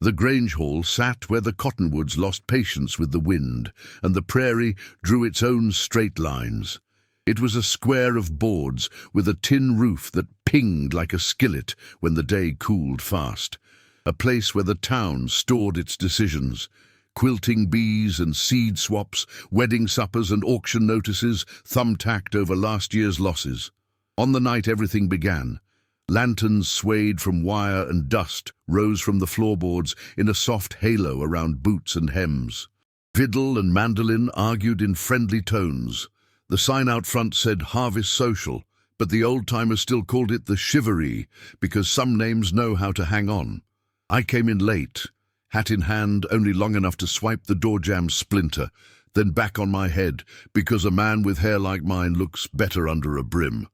The Grange Hall sat where the cottonwoods lost patience with the wind, and the prairie drew its own straight lines. It was a square of boards with a tin roof that pinged like a skillet when the day cooled fast. A place where the town stored its decisions. Quilting bees and seed swaps, wedding suppers and auction notices thumbtacked over last year's losses. On the night everything began, lanterns swayed from wire and dust rose from the floorboards in a soft halo around boots and hems. Fiddle and mandolin argued in friendly tones. The sign out front said Harvest Social, but the old-timers still called it the Shivaree because some names know how to hang on. I came in late, hat in hand, only long enough to swipe the doorjamb splinter, then back on my head because a man with hair like mine looks better under a brim.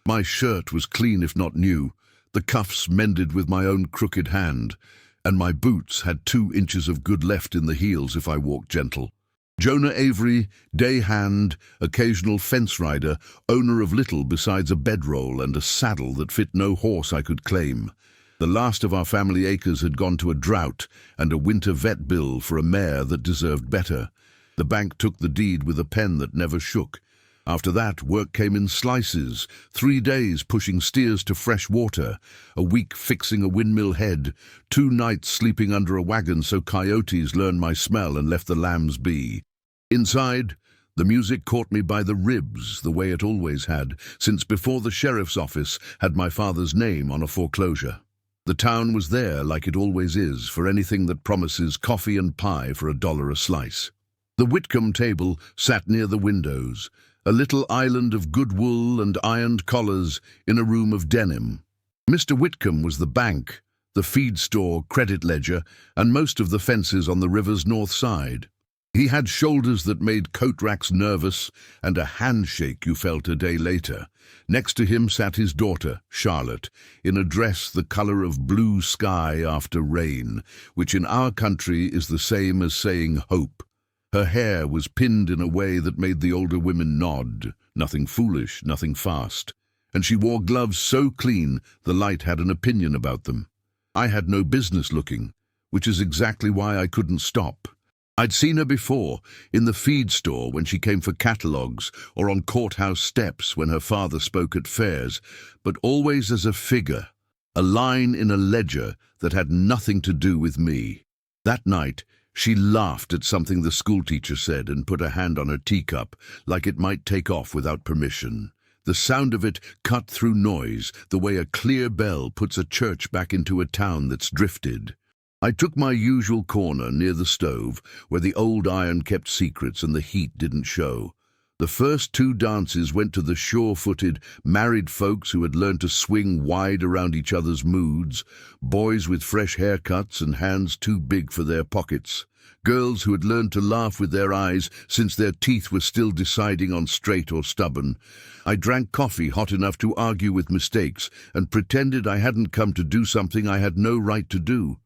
My shirt was clean if not new, the cuffs mended with my own crooked hand, and my boots had 2 inches of good left in the heels if I walked gentle. Jonah Avery, day hand, occasional fence rider, owner of little besides a bedroll and a saddle that fit no horse I could claim. The last of our family acres had gone to a drought and a winter vet bill for a mare that deserved better. The bank took the deed with a pen that never shook. After that, work came in slices, 3 days pushing steers to fresh water, a week fixing a windmill head, 2 nights sleeping under a wagon so coyotes learned my smell and left the lambs be. Inside, the music caught me by the ribs, the way it always had, since before the sheriff's office had my father's name on a foreclosure. The town was there, like it always is, for anything that promises coffee and pie for $1 a slice. The Whitcomb table sat near the windows, a little island of good wool and ironed collars in a room of denim. Mr. Whitcomb was the bank, the feed store, credit ledger, and most of the fences on the river's north side. He had shoulders that made coat racks nervous and a handshake you felt a day later. Next to him sat his daughter, Charlotte, in a dress the color of blue sky after rain, which in our country is the same as saying hope. Her hair was pinned in a way that made the older women nod, nothing foolish, nothing fast, and she wore gloves so clean the light had an opinion about them. I had no business looking, which is exactly why I couldn't stop. I'd seen her before, in the feed store when she came for catalogues, or on courthouse steps when her father spoke at fairs, but always as a figure, a line in a ledger that had nothing to do with me. That night, she laughed at something the schoolteacher said and put a hand on her teacup, like it might take off without permission. The sound of it cut through noise, the way a clear bell puts a church back into a town that's drifted. I took my usual corner near the stove, where the old iron kept secrets and the heat didn't show. The first 2 dances went to the sure-footed, married folks who had learned to swing wide around each other's moods, boys with fresh haircuts and hands too big for their pockets, girls who had learned to laugh with their eyes since their teeth were still deciding on straight or stubborn. I drank coffee hot enough to argue with mistakes and pretended I hadn't come to do something I had no right to do.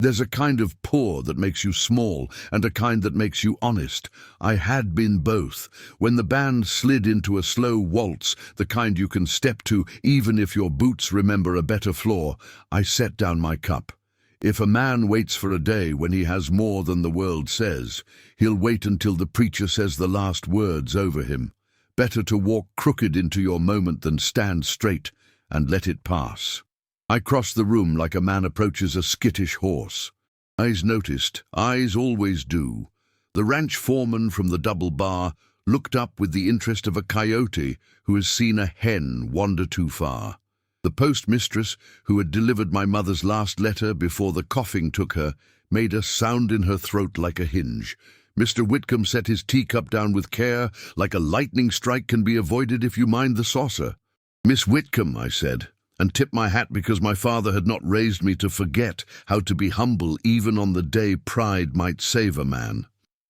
There's a kind of poor that makes you small and a kind that makes you honest. I had been both. When the band slid into a slow waltz, the kind you can step to even if your boots remember a better floor, I set down my cup. If a man waits for a day when he has more than the world says, he'll wait until the preacher says the last words over him. Better to walk crooked into your moment than stand straight and let it pass. I crossed the room like a man approaches a skittish horse. Eyes noticed, eyes always do. The ranch foreman from the double bar looked up with the interest of a coyote who has seen a hen wander too far. The postmistress, who had delivered my mother's last letter before the coughing took her, made a sound in her throat like a hinge. Mr. Whitcomb set his teacup down with care, like a lightning strike can be avoided if you mind the saucer. "Miss Whitcomb," I said, and tipped my hat because my father had not raised me to forget how to be humble even on the day pride might save a man.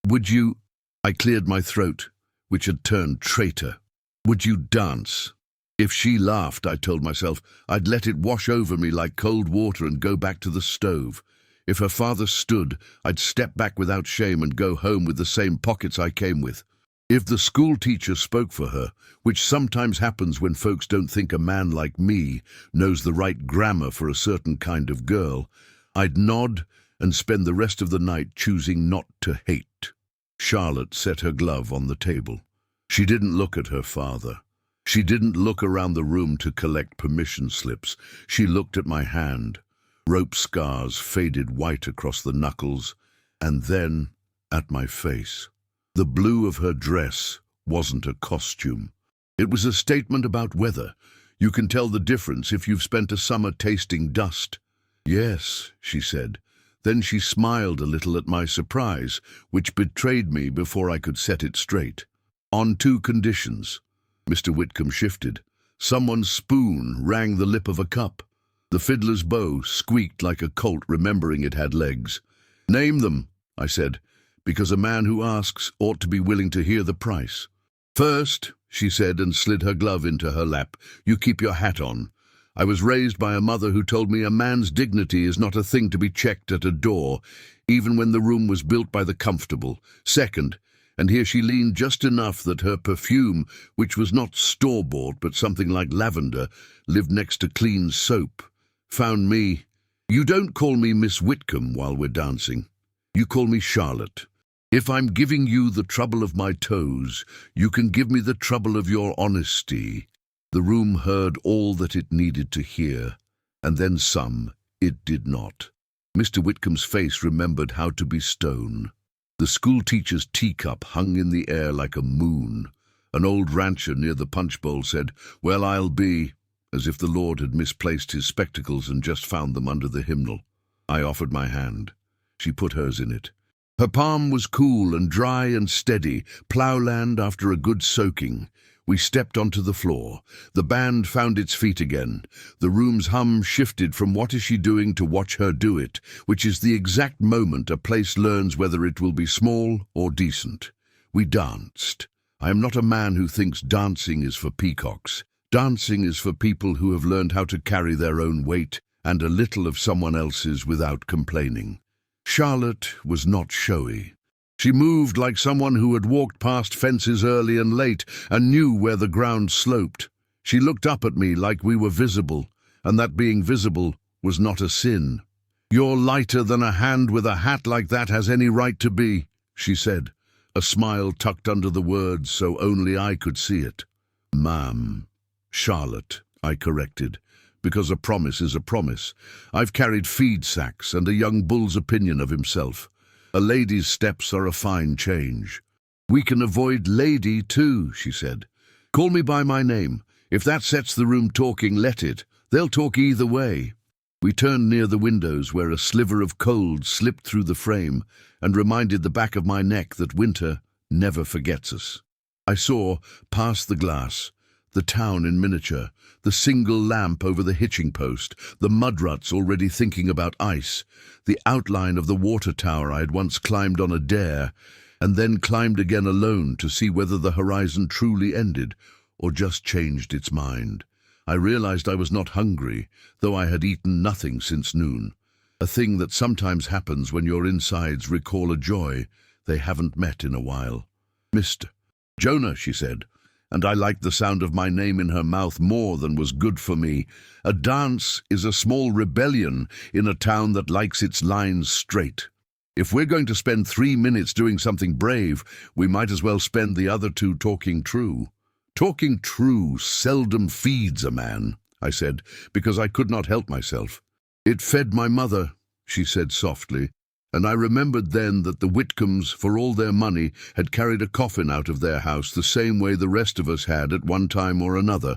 "Would you—" I cleared my throat, which had turned traitor. "Would you dance?" If she laughed, I told myself, I'd let it wash over me like cold water and go back to the stove. If her father stood, I'd step back without shame and go home with the same pockets I came with. If the school teacher spoke for her, which sometimes happens when folks don't think a man like me knows the right grammar for a certain kind of girl, I'd nod and spend the rest of the night choosing not to hate. Charlotte set her glove on the table. She didn't look at her father. She didn't look around the room to collect permission slips. She looked at my hand. Rope scars faded white across the knuckles, and then at my face. The blue of her dress wasn't a costume. It was a statement about weather. You can tell the difference if you've spent a summer tasting dust. Yes, she said. Then she smiled a little at my surprise, which betrayed me before I could set it straight. On two conditions. Mr. Whitcomb shifted. Someone's spoon rang the lip of a cup. The fiddler's bow squeaked like a colt remembering it had legs. Name them, I said, because a man who asks ought to be willing to hear the price. First, she said and slid her glove into her lap, you keep your hat on. I was raised by a mother who told me a man's dignity is not a thing to be checked at a door, even when the room was built by the comfortable. Second, and here she leaned just enough that her perfume, which was not store-bought but something like lavender, lived next to clean soap, found me. You don't call me Miss Whitcomb while we're dancing. You call me Charlotte. If I'm giving you the trouble of my toes, you can give me the trouble of your honesty. The room heard all that it needed to hear, and then some it did not. Mr. Whitcomb's face remembered how to be stone. The schoolteacher's teacup hung in the air like a moon. An old rancher near the punch bowl said, "Well, I'll be," as if the Lord had misplaced his spectacles and just found them under the hymnal. I offered my hand. She put hers in it. Her palm was cool and dry and steady, ploughland after a good soaking. We stepped onto the floor. The band found its feet again. The room's hum shifted from "what is she doing" to "watch her do it," which is the exact moment a place learns whether it will be small or decent. We danced. I am not a man who thinks dancing is for peacocks. Dancing is for people who have learned how to carry their own weight and a little of someone else's without complaining. Charlotte was not showy. She moved like someone who had walked past fences early and late and knew where the ground sloped. She looked up at me like we were visible, and that being visible was not a sin. "You're lighter than a hand with a hat like that has any right to be," she said, a smile tucked under the words so only I could see it. "Ma'am." "Charlotte," I corrected, because a promise is a promise. I've carried feed sacks and a young bull's opinion of himself. A lady's steps are a fine change. "We can avoid lady too," she said. "Call me by my name. If that sets the room talking, let it. They'll talk either way." We turned near the windows where a sliver of cold slipped through the frame and reminded the back of my neck that winter never forgets us. I saw, past the glass, the town in miniature, the single lamp over the hitching post, the mud ruts already thinking about ice, the outline of the water tower I had once climbed on a dare, and then climbed again alone to see whether the horizon truly ended or just changed its mind. I realized I was not hungry, though I had eaten nothing since noon, a thing that sometimes happens when your insides recall a joy they haven't met in a while. "Mr. Jonah," she said, and I liked the sound of my name in her mouth more than was good for me. A dance is a small rebellion in a town that likes its lines straight. If we're going to spend 3 minutes doing something brave, we might as well spend the other 2 talking true. "Talking true seldom feeds a man," I said, because I could not help myself. "It fed my mother," she said softly, and I remembered then that the Whitcombs, for all their money, had carried a coffin out of their house the same way the rest of us had at one time or another.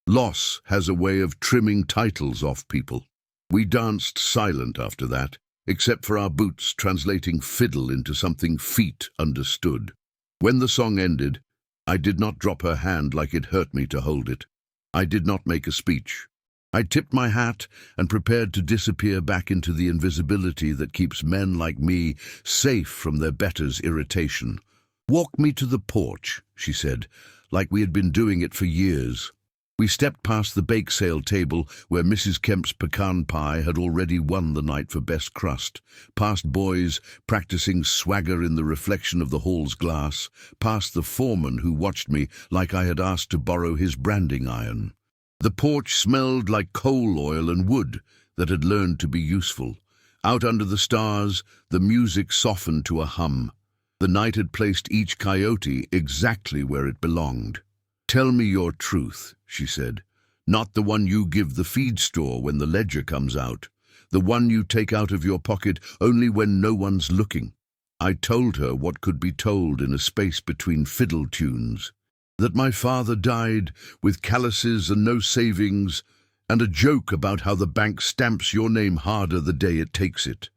Loss has a way of trimming titles off people. We danced silent after that, except for our boots translating fiddle into something feet understood. When the song ended, I did not drop her hand like it hurt me to hold it. I did not make a speech. I tipped my hat and prepared to disappear back into the invisibility that keeps men like me safe from their betters' irritation. "Walk me to the porch," she said, like we had been doing it for years. We stepped past the bake sale table where Mrs. Kemp's pecan pie had already won the night for best crust, past boys practicing swagger in the reflection of the hall's glass, past the foreman who watched me like I had asked to borrow his branding iron. The porch smelled like coal oil and wood that had learned to be useful. Out under the stars, the music softened to a hum. The night had placed each coyote exactly where it belonged. "Tell me your truth," she said. "Not the one you give the feed store when the ledger comes out. The one you take out of your pocket only when no one's looking." I told her what could be told in a space between fiddle tunes. That my father died with calluses and no savings, and a joke about how the bank stamps your name harder the day it takes it.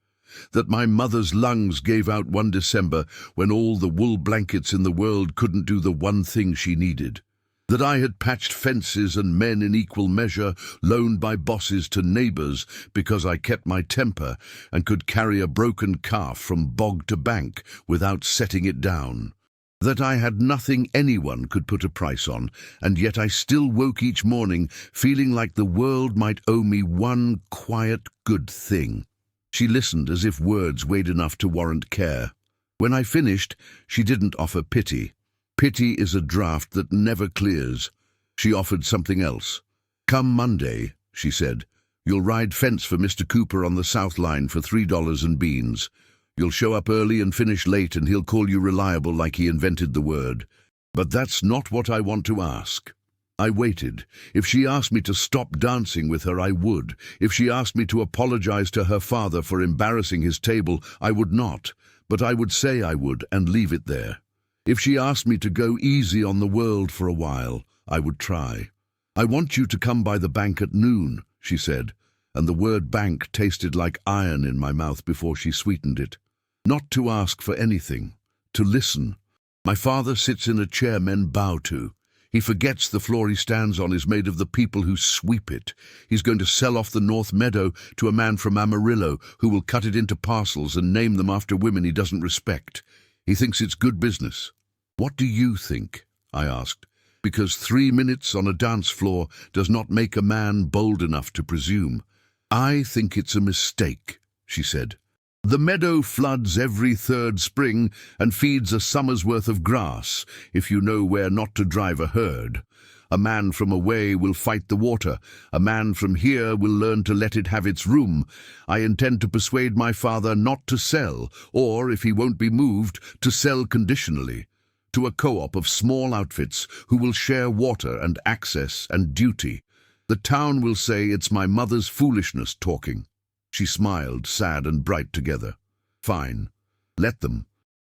That my mother's lungs gave out one December when all the wool blankets in the world couldn't do the one thing she needed. That I had patched fences and men in equal measure, loaned by bosses to neighbours because I kept my temper and could carry a broken calf from bog to bank without setting it down. That I had nothing anyone could put a price on, and yet I still woke each morning feeling like the world might owe me one quiet good thing. She listened as if words weighed enough to warrant care. When I finished, she didn't offer pity. Pity is a draft that never clears. She offered something else. "Come Monday," she said. "You'll ride fence for Mr. Cooper on the South Line for $3 and beans. You'll show up early and finish late, and he'll call you reliable like he invented the word. But that's not what I want to ask." I waited. If she asked me to stop dancing with her, I would. If she asked me to apologize to her father for embarrassing his table, I would not. But I would say I would and leave it there. If she asked me to go easy on the world for a while, I would try. "I want you to come by the bank at noon," she said, and the word bank tasted like iron in my mouth before she sweetened it. "Not to ask for anything, to listen. My father sits in a chair men bow to. He forgets the floor he stands on is made of the people who sweep it. He's going to sell off the North Meadow to a man from Amarillo who will cut it into parcels and name them after women he doesn't respect. He thinks it's good business." "What do you think?" I asked, because 3 minutes on a dance floor does not make a man bold enough to presume. "I think it's a mistake," she said. "The meadow floods every third spring and feeds a summer's worth of grass, if you know where not to drive a herd. A man from away will fight the water. A man from here will learn to let it have its room. I intend to persuade my father not to sell, or, if he won't be moved, to sell conditionally. To a co-op of small outfits who will share water and access and duty. The town will say it's my mother's foolishness talking." She smiled, sad and bright together. "Fine. Let them.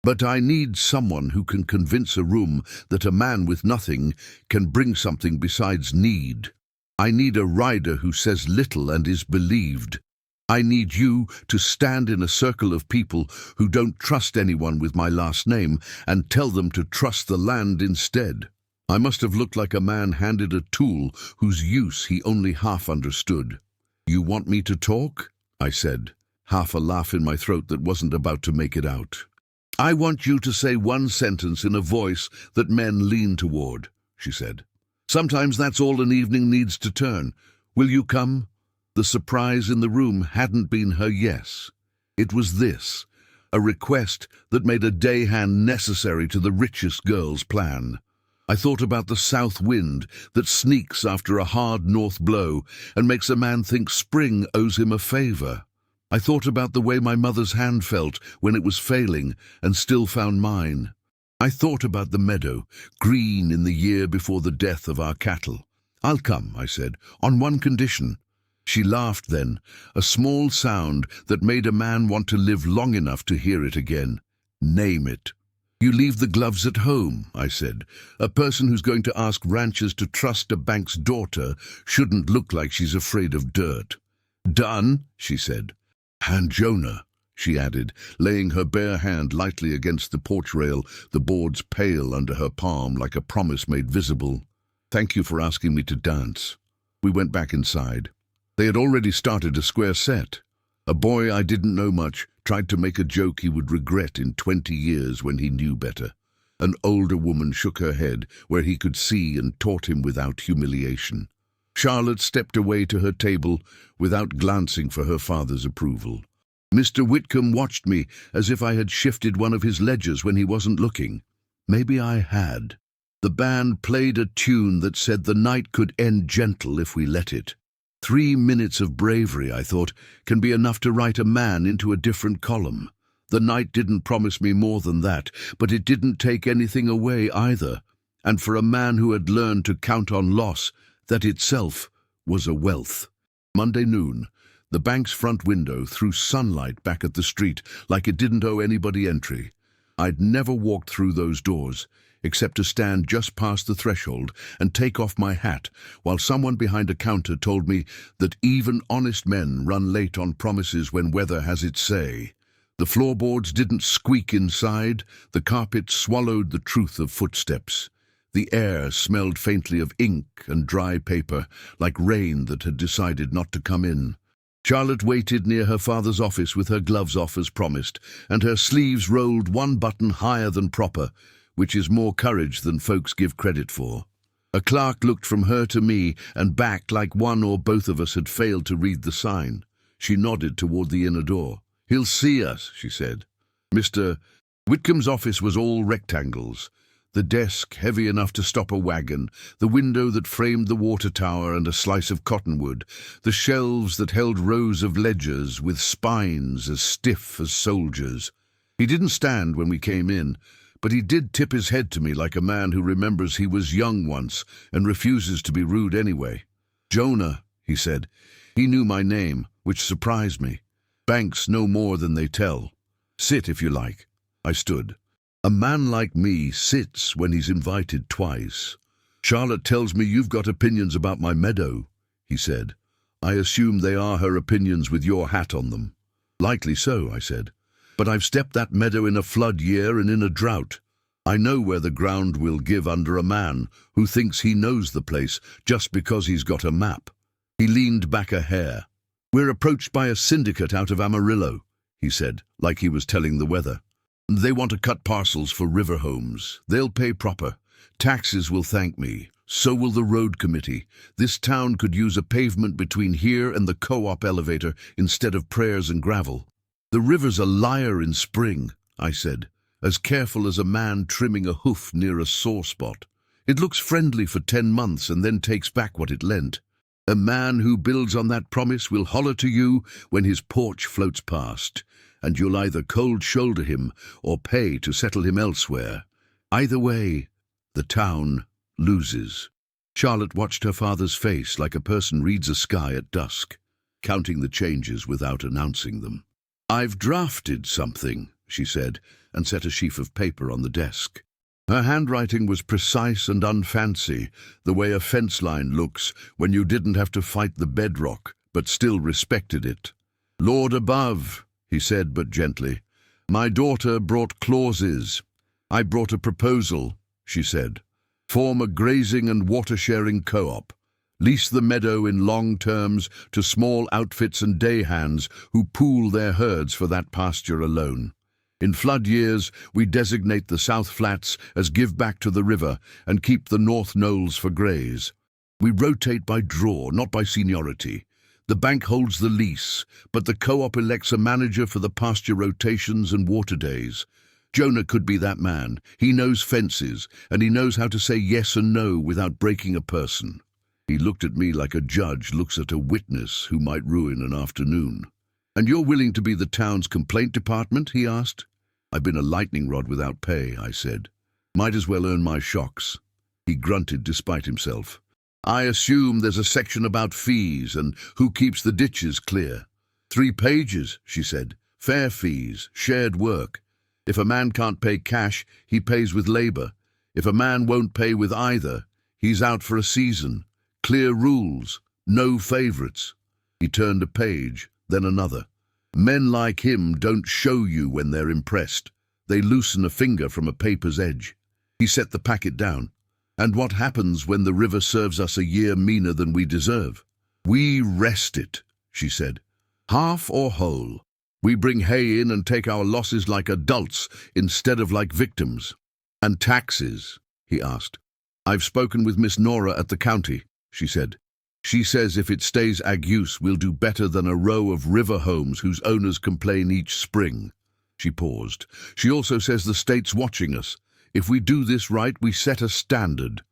But I need someone who can convince a room that a man with nothing can bring something besides need. I need a rider who says little and is believed. I need you to stand in a circle of people who don't trust anyone with my last name and tell them to trust the land instead." I must have looked like a man handed a tool whose use he only half understood. "You want me to talk?" I said, half a laugh in my throat that wasn't about to make it out. "I want you to say one sentence in a voice that men lean toward," she said. "Sometimes that's all an evening needs to turn. Will you come?" The surprise in the room hadn't been her yes. It was this, a request that made a day hand necessary to the richest girl's plan. I thought about the south wind that sneaks after a hard north blow and makes a man think spring owes him a favor. I thought about the way my mother's hand felt when it was failing and still found mine. I thought about the meadow, green in the year before the death of our cattle. "I'll come," I said, "on one condition." She laughed then, a small sound that made a man want to live long enough to hear it again. "Name it." "You leave the gloves at home," I said. "A person who's going to ask ranchers to trust a bank's daughter shouldn't look like she's afraid of dirt." "Done," she said. "And Jonah," she added, laying her bare hand lightly against the porch rail, the boards pale under her palm like a promise made visible. "Thank you for asking me to dance." We went back inside. They had already started a square set. A boy I didn't know much tried to make a joke he would regret in 20 years when he knew better. An older woman shook her head where he could see and taught him without humiliation. Charlotte stepped away to her table without glancing for her father's approval. Mr. Whitcomb watched me as if I had shifted one of his ledgers when he wasn't looking. Maybe I had. The band played a tune that said the night could end gentle if we let it. 3 minutes of bravery, I thought, can be enough to write a man into a different column. The night didn't promise me more than that, but it didn't take anything away either. And for a man who had learned to count on loss, that itself was a wealth. Monday noon, the bank's front window threw sunlight back at the street like it didn't owe anybody entry. I'd never walked through those doors, except to stand just past the threshold and take off my hat, while someone behind a counter told me that even honest men run late on promises when weather has its say. The floorboards didn't squeak inside, the carpet swallowed the truth of footsteps. The air smelled faintly of ink and dry paper, like rain that had decided not to come in. Charlotte waited near her father's office with her gloves off as promised, and her sleeves rolled one button higher than proper, which is more courage than folks give credit for. A clerk looked from her to me and back like one or both of us had failed to read the sign. She nodded toward the inner door. "He'll see us," she said. Mr. Whitcomb's office was all rectangles. The desk heavy enough to stop a wagon, the window that framed the water tower and a slice of cottonwood, the shelves that held rows of ledgers with spines as stiff as soldiers. He didn't stand when we came in, but he did tip his head to me like a man who remembers he was young once and refuses to be rude anyway. "Jonah," he said. He knew my name, which surprised me. Banks know more than they tell. "Sit if you like." I stood. "A man like me sits when he's invited twice." "Charlotte tells me you've got opinions about my meadow," he said. "I assume they are her opinions with your hat on them." "Likely so," I said. "But I've stepped that meadow in a flood year and in a drought. I know where the ground will give under a man who thinks he knows the place just because he's got a map." He leaned back a hair. "We're approached by a syndicate out of Amarillo," he said, like he was telling the weather. "They want to cut parcels for river homes. They'll pay proper. Taxes will thank me. So will the road committee. This town could use a pavement between here and the co-op elevator instead of prayers and gravel." "The river's a liar in spring," I said, as careful as a man trimming a hoof near a sore spot. "It looks friendly for 10 months and then takes back what it lent. A man who builds on that promise will holler to you when his porch floats past, and you'll either cold shoulder him or pay to settle him elsewhere. Either way, the town loses." Charlotte watched her father's face like a person reads a sky at dusk, counting the changes without announcing them. "I've drafted something," she said, and set a sheaf of paper on the desk. Her handwriting was precise and unfancy, the way a fence line looks when you didn't have to fight the bedrock, but still respected it. "Lord above," he said, but gently. "My daughter brought clauses. I brought a proposal," she said. "Form a grazing and water-sharing co-op. Lease the meadow in long terms to small outfits and day hands who pool their herds for that pasture alone. In flood years, we designate the South Flats as give back to the river and keep the North Knolls for graze. We rotate by draw, not by seniority. The bank holds the lease, but the co-op elects a manager for the pasture rotations and water days. Jonah could be that man. He knows fences, and he knows how to say yes and no without breaking a person." He looked at me like a judge looks at a witness who might ruin an afternoon. "And you're willing to be the town's complaint department?" he asked. "I've been a lightning rod without pay," I said. "Might as well earn my shocks." He grunted despite himself. "I assume there's a section about fees and who keeps the ditches clear." 3 pages, she said. "Fair fees, shared work. If a man can't pay cash, he pays with labor. If a man won't pay with either, he's out for a season. Clear rules, no favorites." He turned a page, then another. "Men like him don't show you when they're impressed. They loosen a finger from a paper's edge." He set the packet down. "And what happens when the river serves us a year meaner than we deserve?" "We rest it," she said. "Half or whole. We bring hay in and take our losses like adults instead of like victims." "And taxes?" he asked. "I've spoken with Miss Nora at the county," she said. "She says if it stays ag use, we'll do better than a row of river homes whose owners complain each spring." She paused. "She also says the state's watching us. If we do this right, we set a standard."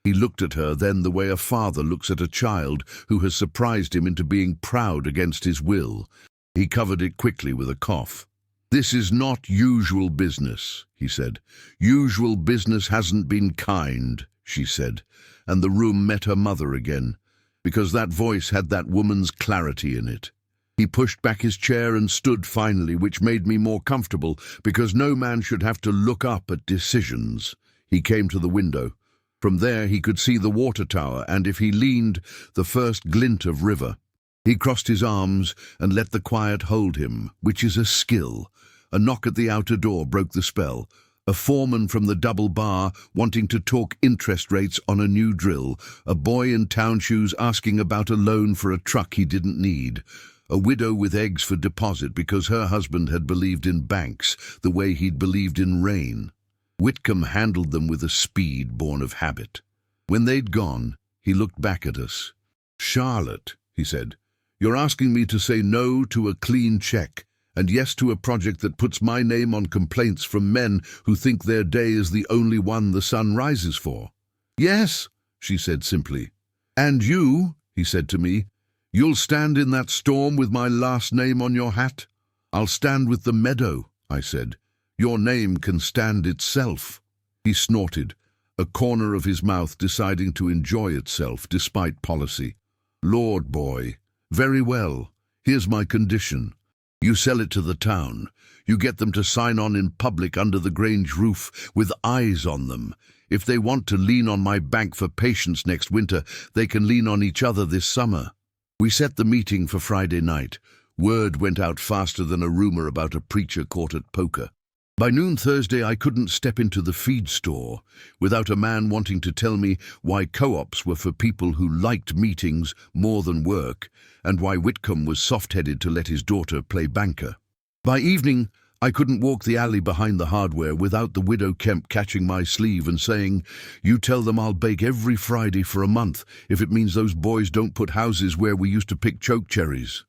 He looked at her then the way a father looks at a child who has surprised him into being proud against his will. He covered it quickly with a cough. "This is not usual business," he said. "Usual business hasn't been kind," she said, and the room met her mother again, because that voice had that woman's clarity in it. He pushed back his chair and stood finally, which made me more comfortable, because no man should have to look up at decisions. He came to the window. From there he could see the water tower, and if he leaned, the first glint of river. He crossed his arms and let the quiet hold him, which is a skill. A knock at the outer door broke the spell. A foreman from the double bar wanting to talk interest rates on a new drill. A boy in town shoes asking about a loan for a truck he didn't need. A widow with eggs for deposit because her husband had believed in banks the way he'd believed in rain. Whitcomb handled them with a speed born of habit. When they'd gone, he looked back at us. "Charlotte," he said, "you're asking me to say no to a clean check and yes to a project that puts my name on complaints from men who think their day is the only one the sun rises for." "Yes," she said simply. "And you," he said to me, "you'll stand in that storm with my last name on your hat?" "I'll stand with the meadow," I said. "Your name can stand itself." He snorted, a corner of his mouth deciding to enjoy itself despite policy. "Lord, boy, very well. Here's my condition. You sell it to the town. You get them to sign on in public under the Grange roof with eyes on them. If they want to lean on my bank for patience next winter, they can lean on each other this summer." We set the meeting for Friday night. Word went out faster than a rumor about a preacher caught at poker. By noon Thursday, I couldn't step into the feed store without a man wanting to tell me why co-ops were for people who liked meetings more than work, and why Whitcomb was soft-headed to let his daughter play banker. By evening, I couldn't walk the alley behind the hardware without the widow Kemp catching my sleeve and saying, "You tell them I'll bake every Friday for a month if it means those boys don't put houses where we used to pick choke cherries."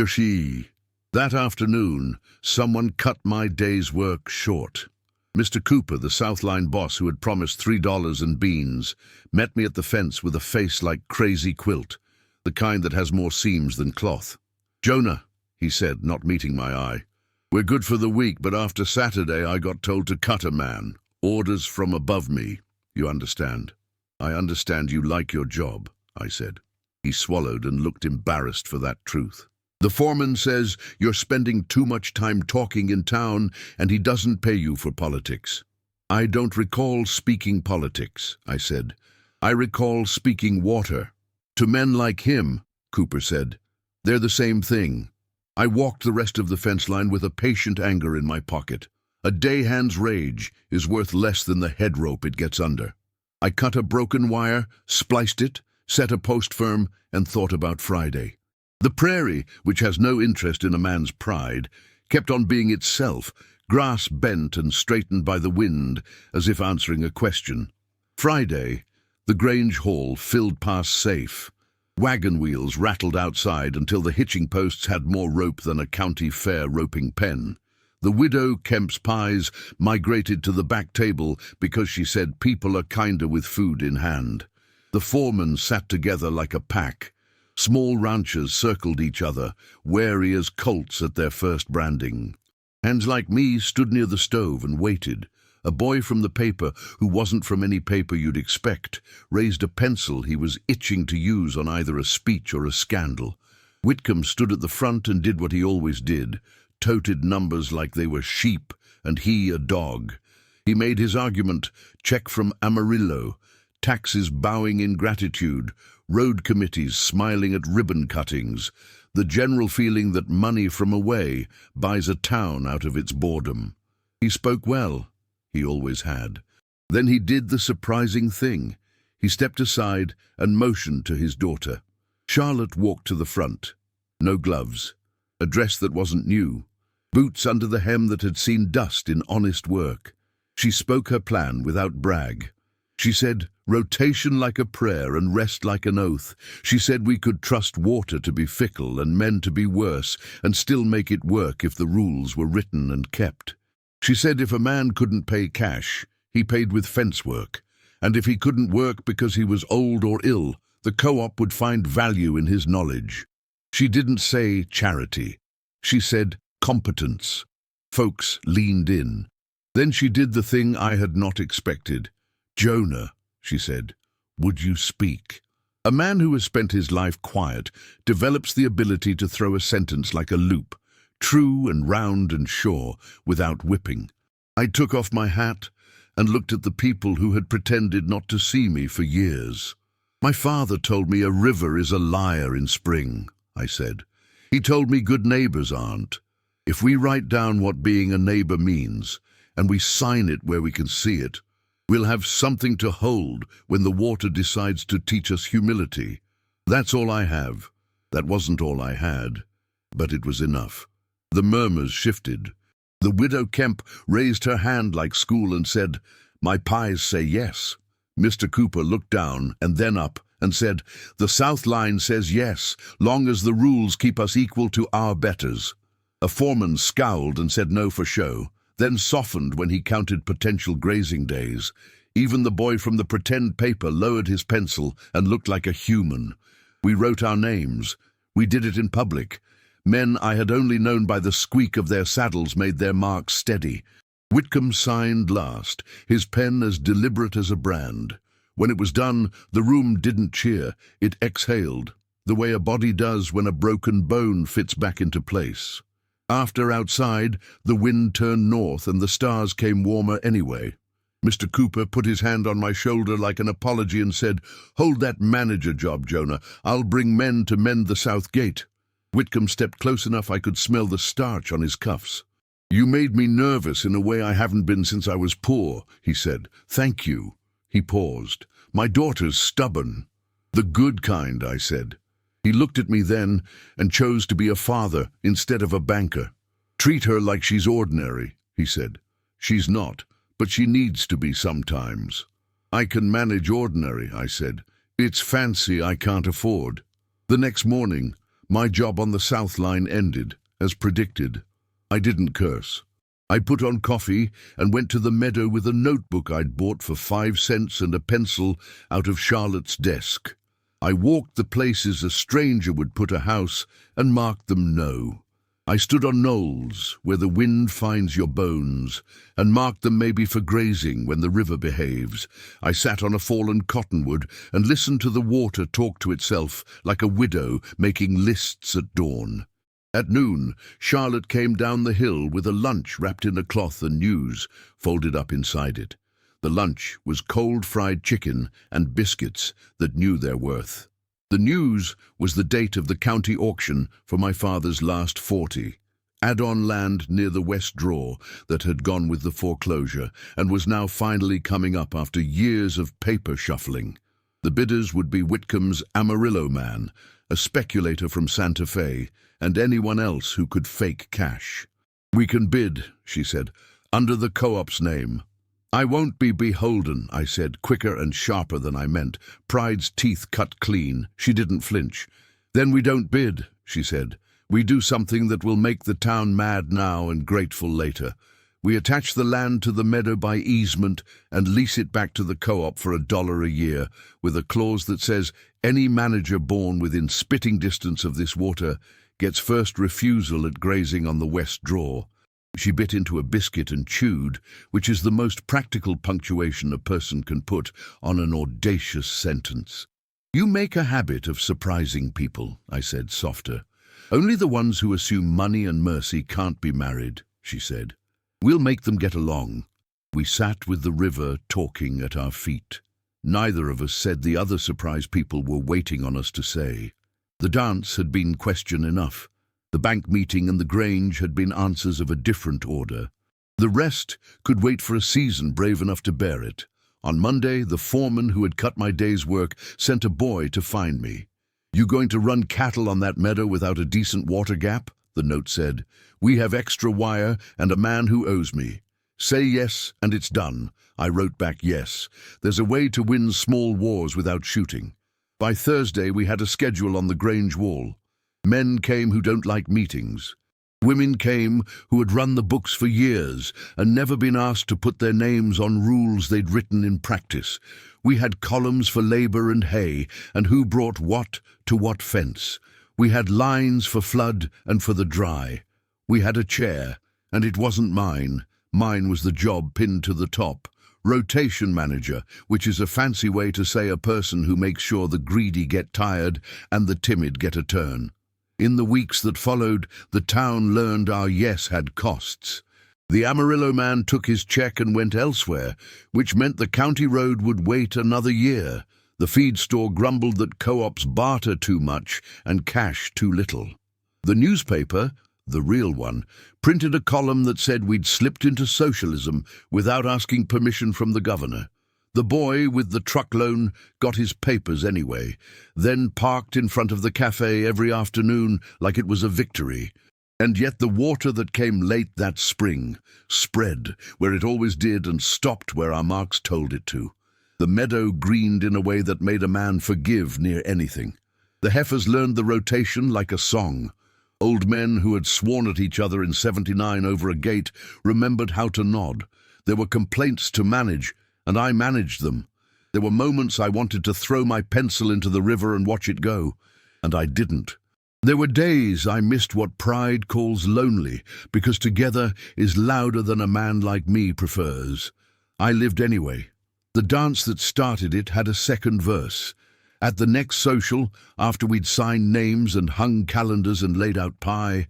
She. That afternoon, someone cut my day's work short. Mr. Cooper, the Southline boss who had promised $3 and beans, met me at the fence with a face like crazy quilt, the kind that has more seams than cloth. "Jonah," he said, not meeting my eye, "we're good for the week, but after Saturday I got told to cut a man. Orders from above me. You understand?" "I understand you like your job," I said. He swallowed and looked embarrassed for that truth. "The foreman says you're spending too much time talking in town and he doesn't pay you for politics." "I don't recall speaking politics," I said. "I recall speaking water." "To men like him," Cooper said, "they're the same thing." I walked the rest of the fence line with a patient anger in my pocket. A day-hand's rage is worth less than the head rope it gets under. I cut a broken wire, spliced it, set a post firm, and thought about Friday. The prairie, which has no interest in a man's pride, kept on being itself, grass bent and straightened by the wind, as if answering a question. Friday, the Grange Hall filled past safe. Wagon wheels rattled outside until the hitching posts had more rope than a county fair roping pen. The widow Kemp's pies migrated to the back table because she said people are kinder with food in hand. The foremen sat together like a pack. Small ranchers circled each other, wary as colts at their first branding. Hands like me stood near the stove and waited. A boy from the paper, who wasn't from any paper you'd expect, raised a pencil he was itching to use on either a speech or a scandal. Whitcomb stood at the front and did what he always did, toted numbers like they were sheep, and he a dog. He made his argument, check from Amarillo, taxes bowing in gratitude, road committees smiling at ribbon cuttings, the general feeling that money from away buys a town out of its boredom. He spoke well. He always had. Then he did the surprising thing. He stepped aside and motioned to his daughter. Charlotte walked to the front. No gloves. A dress that wasn't new. Boots under the hem that had seen dust in honest work. She spoke her plan without brag. She said, rotation like a prayer and rest like an oath. She said we could trust water to be fickle and men to be worse and still make it work if the rules were written and kept. She said if a man couldn't pay cash, he paid with fence work, And if he couldn't work because he was old or ill, the co-op would find value in his knowledge. She didn't say charity. She said competence. Folks leaned in. Then she did the thing I had not expected. "Jonah," she said, "would you speak?" A man who has spent his life quiet develops the ability to throw a sentence like a loop, true and round and sure, without whipping. I took off my hat and looked at the people who had pretended not to see me for years. "My father told me a river is a liar in spring," I said. "He told me good neighbors aren't. If we write down what being a neighbor means, and we sign it where we can see it, we'll have something to hold when the water decides to teach us humility. That's all I have." That wasn't all I had, but it was enough. The murmurs shifted. The widow Kemp raised her hand like school and said, "My pies say yes." Mr. Cooper looked down and then up and said, "The South Line says yes, long as the rules keep us equal to our betters." A foreman scowled and said no for show, then softened when he counted potential grazing days. Even the boy from the pretend paper lowered his pencil and looked like a human. We wrote our names. We did it in public. Men I had only known by the squeak of their saddles made their marks steady. Whitcomb signed last, his pen as deliberate as a brand. When it was done, the room didn't cheer, it exhaled, the way a body does when a broken bone fits back into place. After outside, the wind turned north and the stars came warmer anyway. Mr. Cooper put his hand on my shoulder like an apology and said, "Hold that manager job, Jonah. I'll bring men to mend the south gate." Whitcomb stepped close enough I could smell the starch on his cuffs. "You made me nervous in a way I haven't been since I was poor," he said. "Thank you." He paused. "My daughter's stubborn." "The good kind," I said. He looked at me then and chose to be a father instead of a banker. "Treat her like she's ordinary," he said. "She's not, but she needs to be sometimes." "I can manage ordinary," I said. "It's fancy I can't afford." The next morning, my job on the South Line ended, as predicted. I didn't curse. I put on coffee and went to the meadow with a notebook I'd bought for 5 cents and a pencil out of Charlotte's desk. I walked the places a stranger would put a house and marked them no. I stood on knolls where the wind finds your bones and marked them maybe for grazing when the river behaves. I sat on a fallen cottonwood and listened to the water talk to itself like a widow making lists at dawn. At noon, Charlotte came down the hill with a lunch wrapped in a cloth and news folded up inside it. The lunch was cold fried chicken and biscuits that knew their worth. The news was the date of the county auction for my father's last 40. Add-on land near the West Draw that had gone with the foreclosure and was now finally coming up after years of paper shuffling. The bidders would be Whitcomb's Amarillo man, a speculator from Santa Fe, and anyone else who could fake cash. "We can bid," she said, "under the co-op's name." "I won't be beholden," I said, quicker and sharper than I meant, pride's teeth cut clean. She didn't flinch. "Then we don't bid," she said. "We do something that will make the town mad now and grateful later. We attach the land to the meadow by easement and lease it back to the co-op for $1 a year, with a clause that says any manager born within spitting distance of this water gets first refusal at grazing on the West Draw." She bit into a biscuit and chewed, which is the most practical punctuation a person can put on an audacious sentence. "You make a habit of surprising people," I said, softer. "Only the ones who assume money and mercy can't be married," she said. "We'll make them get along." We sat with the river talking at our feet. Neither of us said the other surprise people were waiting on us to say. The dance had been question enough. The bank meeting and the Grange had been answers of a different order. The rest could wait for a season brave enough to bear it. On Monday, the foreman who had cut my day's work sent a boy to find me. "You going to run cattle on that meadow without a decent water gap?" the note said. "We have extra wire and a man who owes me. Say yes and it's done." I wrote back yes. There's a way to win small wars without shooting. By Thursday we had a schedule on the Grange wall. Men came who don't like meetings. Women came who had run the books for years and never been asked to put their names on rules they'd written in practice. We had columns for labour and hay, and who brought what to what fence. We had lines for flood and for the dry. We had a chair, and it wasn't mine. Mine was the job pinned to the top. Rotation manager, which is a fancy way to say a person who makes sure the greedy get tired and the timid get a turn. In the weeks that followed, the town learned our yes had costs. The Amarillo man took his check and went elsewhere, which meant the county road would wait another year. The feed store grumbled that co-ops barter too much and cash too little. The newspaper, the real one, printed a column that said we'd slipped into socialism without asking permission from the governor. The boy with the truck loan got his papers anyway, then parked in front of the cafe every afternoon like it was a victory. And yet the water that came late that spring spread where it always did and stopped where our marks told it to. The meadow greened in a way that made a man forgive near anything. The heifers learned the rotation like a song. Old men who had sworn at each other in '79 over a gate remembered how to nod. There were complaints to manage, and I managed them. There were moments I wanted to throw my pencil into the river and watch it go, and I didn't. There were days I missed what pride calls lonely, because together is louder than a man like me prefers. I lived anyway. The dance that started it had a second verse. At the next social, after we'd signed names and hung calendars and laid out pie,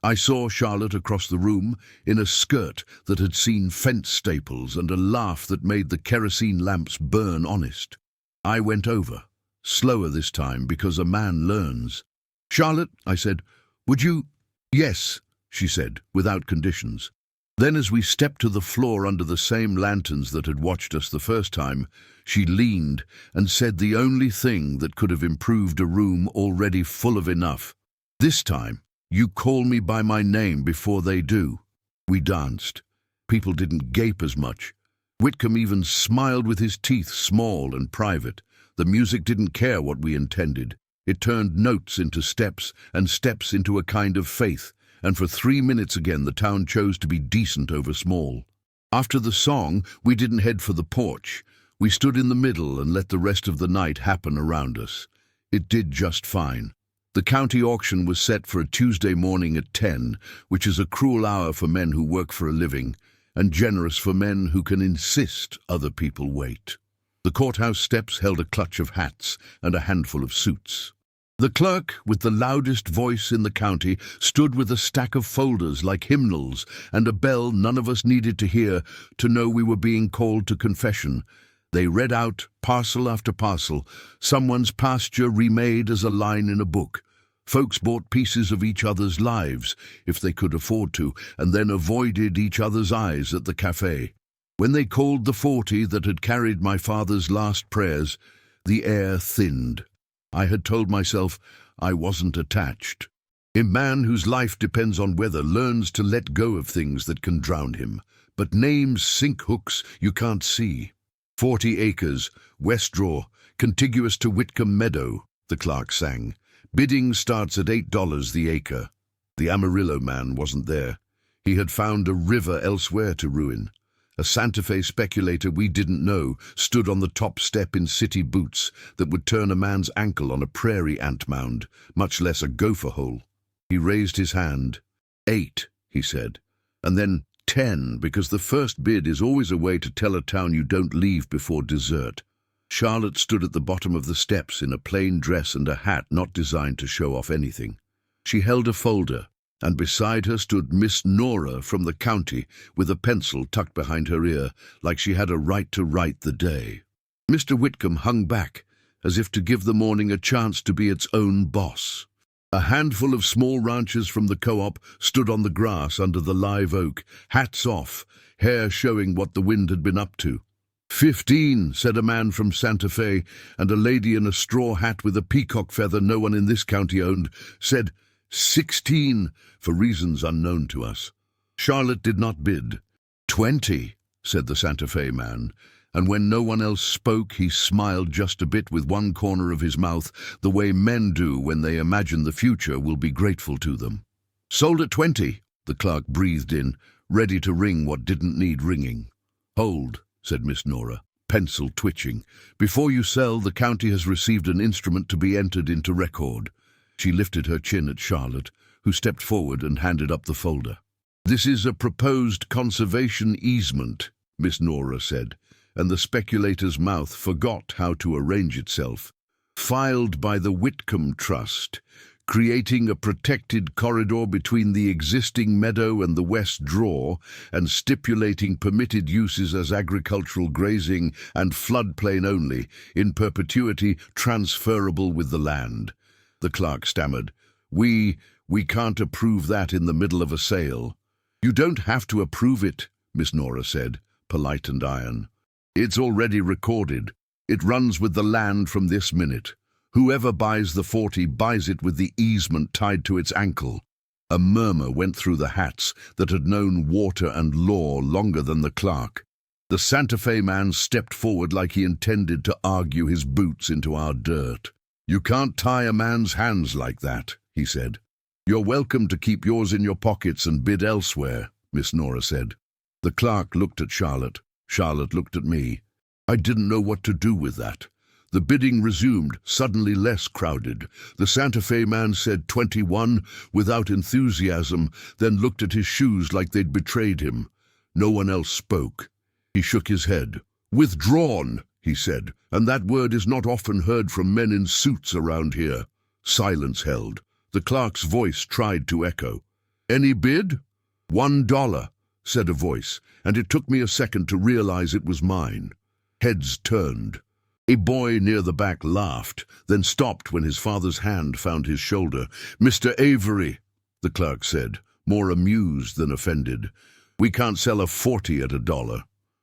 I saw Charlotte across the room in a skirt that had seen fence staples and a laugh that made the kerosene lamps burn honest. I went over, slower this time because a man learns. "Charlotte," I said, "would you—" "Yes," she said, without conditions. Then as we stepped to the floor under the same lanterns that had watched us the first time, she leaned and said the only thing that could have improved a room already full of enough. "This time, you call me by my name before they do." We danced. People didn't gape as much. Whitcomb even smiled with his teeth small and private. The music didn't care what we intended. It turned notes into steps and steps into a kind of faith, and for 3 minutes again the town chose to be decent over small. After the song, we didn't head for the porch. We stood in the middle and let the rest of the night happen around us. It did just fine. The county auction was set for a Tuesday morning at 10, which is a cruel hour for men who work for a living, and generous for men who can insist other people wait. The courthouse steps held a clutch of hats and a handful of suits. The clerk, with the loudest voice in the county, stood with a stack of folders like hymnals and a bell none of us needed to hear to know we were being called to confession. They read out, parcel after parcel, someone's pasture remade as a line in a book. Folks bought pieces of each other's lives, if they could afford to, and then avoided each other's eyes at the cafe. When they called the 40 that had carried my father's last prayers, the air thinned. I had told myself I wasn't attached. A man whose life depends on weather learns to let go of things that can drown him, but names sink hooks you can't see. 40 acres, Westdraw, contiguous to Whitcomb Meadow, the clerk sang. Bidding starts at $8 the acre. The Amarillo man wasn't there. He had found a river elsewhere to ruin. A Santa Fe speculator we didn't know stood on the top step in city boots that would turn a man's ankle on a prairie ant mound, much less a gopher hole. He raised his hand. 8, he said, and then 10, because the first bid is always a way to tell a town you don't leave before dessert. Charlotte stood at the bottom of the steps in a plain dress and a hat not designed to show off anything. She held a folder, and beside her stood Miss Nora from the county with a pencil tucked behind her ear, like she had a right to write the day. Mr. Whitcomb hung back, as if to give the morning a chance to be its own boss. A handful of small ranchers from the co-op stood on the grass under the live oak, hats off, hair showing what the wind had been up to. 15, said a man from Santa Fe, and a lady in a straw hat with a peacock feather no one in this county owned said 16, for reasons unknown to us. Charlotte did not bid. 20, said the Santa Fe man, and when no one else spoke he smiled just a bit with one corner of his mouth, the way men do when they imagine the future will be grateful to them. Sold at 20, the clerk breathed in, ready to ring what didn't need ringing. Hold, said Miss Nora, pencil twitching. Before you sell, the county has received an instrument to be entered into record. She lifted her chin at Charlotte, who stepped forward and handed up the folder. This is a proposed conservation easement, Miss Nora said, and the speculator's mouth forgot how to arrange itself. Filed by the Whitcomb Trust, creating a protected corridor between the existing meadow and the west draw, and stipulating permitted uses as agricultural grazing and floodplain only, in perpetuity transferable with the land. The clerk stammered. We can't approve that in the middle of a sale. You don't have to approve it, Miss Nora said, polite and iron. It's already recorded. It runs with the land from this minute. Whoever buys the 40 buys it with the easement tied to its ankle. A murmur went through the hats that had known water and law longer than the clerk. The Santa Fe man stepped forward like he intended to argue his boots into our dirt. You can't tie a man's hands like that, he said. You're welcome to keep yours in your pockets and bid elsewhere, Miss Nora said. The clerk looked at Charlotte. Charlotte looked at me. I didn't know what to do with that. The bidding resumed, suddenly less crowded. The Santa Fe man said 21 without enthusiasm, then looked at his shoes like they'd betrayed him. No one else spoke. He shook his head. Withdrawn, he said, and that word is not often heard from men in suits around here. Silence held. The clerk's voice tried to echo. Any bid? $1, said a voice, and it took me a second to realize it was mine. Heads turned. A boy near the back laughed, then stopped when his father's hand found his shoulder. Mr. Avery, the clerk said, more amused than offended. We can't sell a 40 at $1.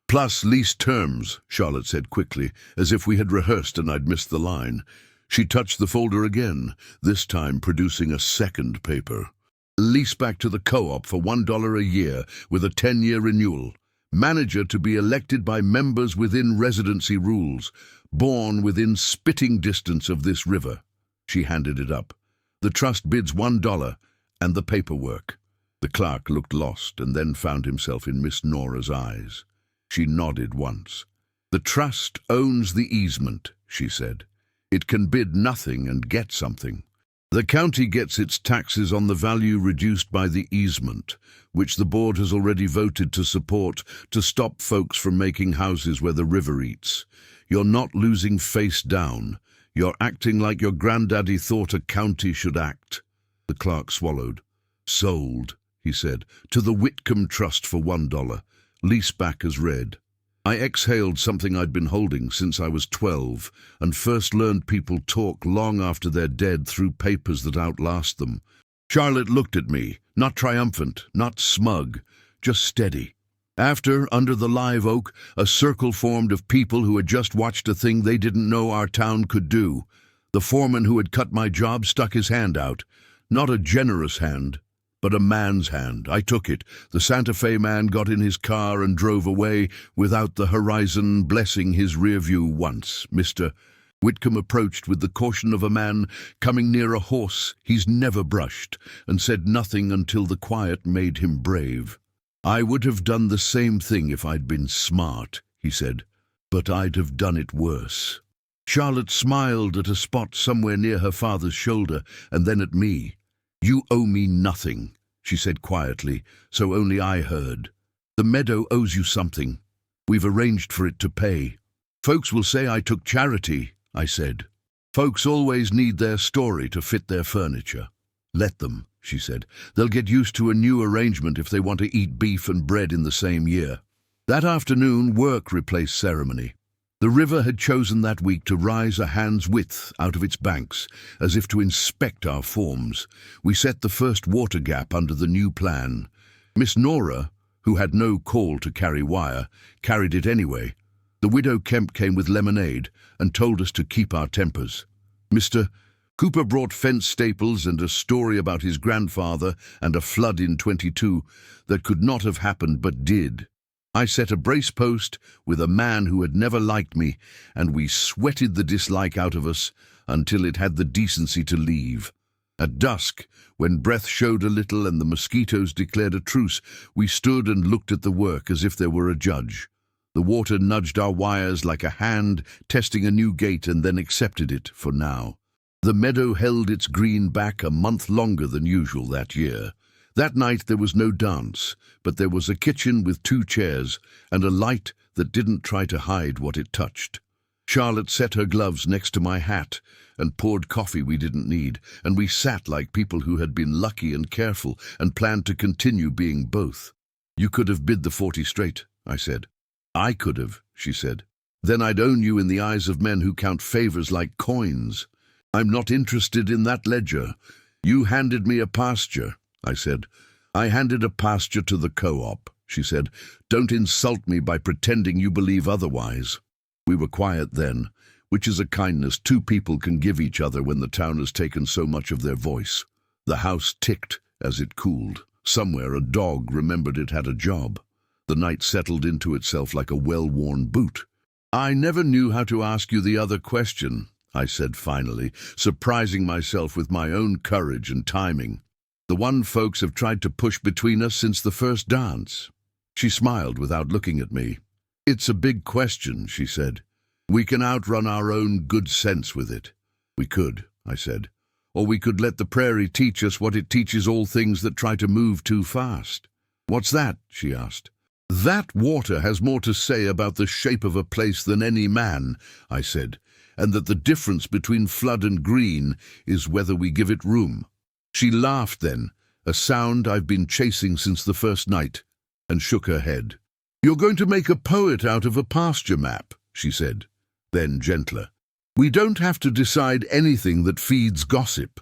Plus lease terms, Charlotte said quickly, as if we had rehearsed and I'd missed the line. She touched the folder again, this time producing a second paper. Lease back to the co-op for $1 a year with a 10-year renewal. Manager to be elected by members within residency rules, born within spitting distance of this river. She handed it up. The trust bids $1, and the paperwork. The clerk looked lost and then found himself in Miss Nora's eyes. She nodded once. The trust owns the easement, she said. It can bid nothing and get something. The county gets its taxes on the value reduced by the easement, which the board has already voted to support to stop folks from making houses where the river eats. You're not losing face down. You're acting like your granddaddy thought a county should act. The clerk swallowed. Sold, he said, to the Whitcomb Trust for $1. Lease back as read. I exhaled something I'd been holding since I was 12 and first learned people talk long after they're dead through papers that outlast them. Charlotte looked at me, not triumphant, not smug, just steady. After, under the live oak, a circle formed of people who had just watched a thing they didn't know our town could do. The foreman who had cut my job stuck his hand out. Not a generous hand, but a man's hand. I took it. The Santa Fe man got in his car and drove away without the horizon blessing his rear view once. Mr. Whitcomb approached with the caution of a man coming near a horse he's never brushed, and said nothing until the quiet made him brave. I would have done the same thing if I'd been smart, he said, but I'd have done it worse. Charlotte smiled at a spot somewhere near her father's shoulder, and then at me. You owe me nothing, she said quietly, so only I heard. The meadow owes you something. We've arranged for it to pay. Folks will say I took charity, I said. Folks always need their story to fit their furniture. Let them, she said. They'll get used to a new arrangement if they want to eat beef and bread in the same year. That afternoon, work replaced ceremony. The river had chosen that week to rise a hand's width out of its banks, as if to inspect our forms. We set the first water gap under the new plan. Miss Nora, who had no call to carry wire, carried it anyway. The widow Kemp came with lemonade and told us to keep our tempers. Mr. Cooper brought fence staples and a story about his grandfather and a flood in 22 that could not have happened but did. I set a brace post with a man who had never liked me, and we sweated the dislike out of us until it had the decency to leave. At dusk, when breath showed a little and the mosquitoes declared a truce, we stood and looked at the work as if there were a judge. The water nudged our wires like a hand testing a new gate and then accepted it for now. The meadow held its green back a month longer than usual that year. That night there was no dance, but there was a kitchen with 2 chairs and a light that didn't try to hide what it touched. Charlotte set her gloves next to my hat and poured coffee we didn't need, and we sat like people who had been lucky and careful and planned to continue being both. "You could have bid the 40 straight," I said. "I could have," she said. "Then I'd own you in the eyes of men who count favors like coins. I'm not interested in that ledger. You handed me a pasture," I said. "I handed a pasture to the co-op," she said. "Don't insult me by pretending you believe otherwise." We were quiet then, which is a kindness 2 people can give each other when the town has taken so much of their voice. The house ticked as it cooled. Somewhere a dog remembered it had a job. The night settled into itself like a well-worn boot. "I never knew how to ask you the other question," I said finally, surprising myself with my own courage and timing. "The one folks have tried to push between us since the first dance." She smiled without looking at me. "It's a big question," she said. "We can outrun our own good sense with it." "We could," I said. "Or we could let the prairie teach us what it teaches all things that try to move too fast." "What's that?" she asked. "That water has more to say about the shape of a place than any man," I said, "and that the difference between flood and green is whether we give it room." She laughed then, a sound I've been chasing since the first night, and shook her head. "You're going to make a poet out of a pasture map," she said. Then gentler, "We don't have to decide anything that feeds gossip.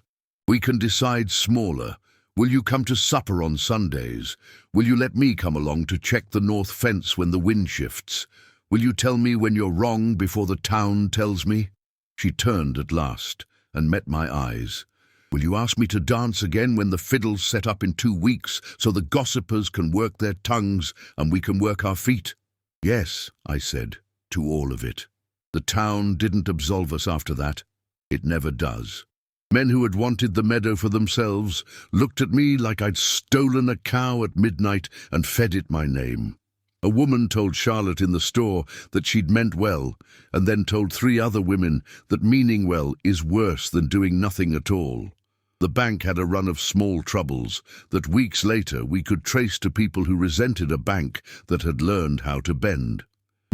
We can decide smaller. Will you come to supper on Sundays? Will you let me come along to check the north fence when the wind shifts? Will you tell me when you're wrong before the town tells me?" She turned at last and met my eyes. "Will you ask me to dance again when the fiddle's set up in 2 weeks so the gossipers can work their tongues and we can work our feet?" "Yes," I said, "to all of it." The town didn't absolve us after that. It never does. Men who had wanted the meadow for themselves looked at me like I'd stolen a cow at midnight and fed it my name. A woman told Charlotte in the store that she'd meant well, and then told 3 other women that meaning well is worse than doing nothing at all. The bank had a run of small troubles that weeks later we could trace to people who resented a bank that had learned how to bend.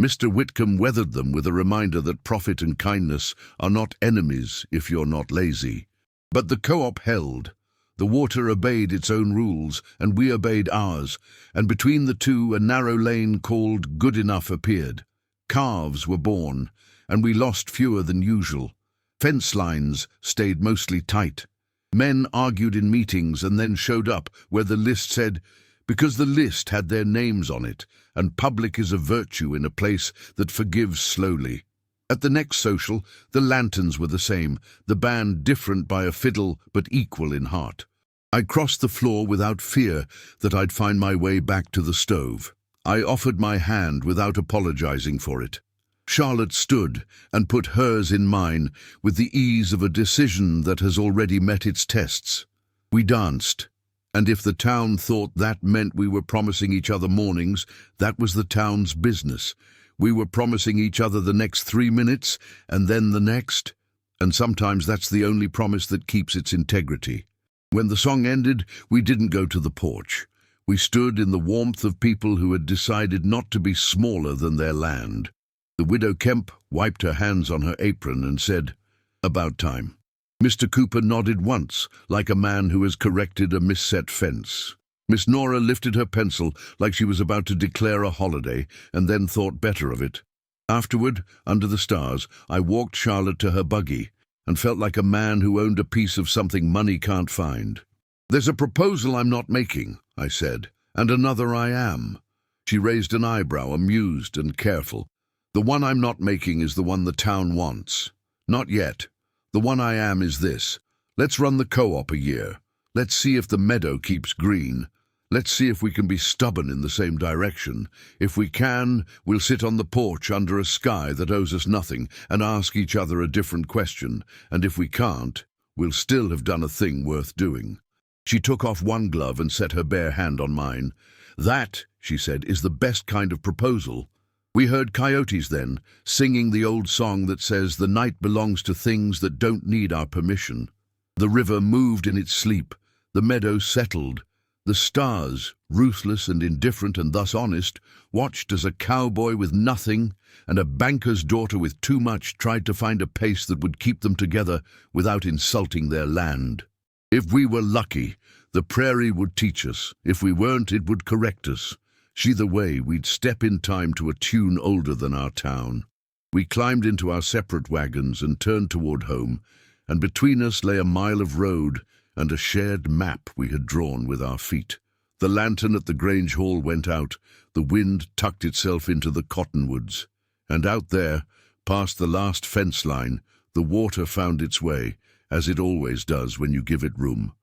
Mr. Whitcomb weathered them with a reminder that profit and kindness are not enemies if you're not lazy. But the co-op held. The water obeyed its own rules, and we obeyed ours, and between the two a narrow lane called Good Enough appeared. Calves were born, and we lost fewer than usual. Fence lines stayed mostly tight. Men argued in meetings and then showed up where the list said, because the list had their names on it, and public is a virtue in a place that forgives slowly. At the next social, the lanterns were the same, the band different by a fiddle but equal in heart. I crossed the floor without fear that I'd find my way back to the stove. I offered my hand without apologizing for it. Charlotte stood and put hers in mine with the ease of a decision that has already met its tests. We danced, and if the town thought that meant we were promising each other mornings, that was the town's business. We were promising each other the next 3 minutes, and then the next, and sometimes that's the only promise that keeps its integrity. When the song ended, we didn't go to the porch. We stood in the warmth of people who had decided not to be smaller than their land. The widow Kemp wiped her hands on her apron and said, "About time." Mr. Cooper nodded once, like a man who has corrected a misset fence. Miss Nora lifted her pencil like she was about to declare a holiday, and then thought better of it. Afterward, under the stars, I walked Charlotte to her buggy, and felt like a man who owned a piece of something money can't find. "There's a proposal I'm not making," I said, "and another I am." She raised an eyebrow, amused and careful. "The one I'm not making is the one the town wants. Not yet. The one I am is this. Let's run the co-op a year. Let's see if the meadow keeps green. Let's see if we can be stubborn in the same direction. If we can, we'll sit on the porch under a sky that owes us nothing and ask each other a different question. And if we can't, we'll still have done a thing worth doing." She took off one glove and set her bare hand on mine. "That," she said, "is the best kind of proposal." We heard coyotes then, singing the old song that says the night belongs to things that don't need our permission. The river moved in its sleep, the meadow settled. The stars, ruthless and indifferent and thus honest, watched as a cowboy with nothing and a banker's daughter with too much tried to find a pace that would keep them together without insulting their land. If we were lucky, the prairie would teach us. If we weren't, it would correct us. Either way, we'd step in time to a tune older than our town. We climbed into our separate wagons and turned toward home, and between us lay a mile of road and a shared map we had drawn with our feet. The lantern at the Grange Hall went out, the wind tucked itself into the cottonwoods, and out there, past the last fence line, the water found its way, as it always does when you give it room.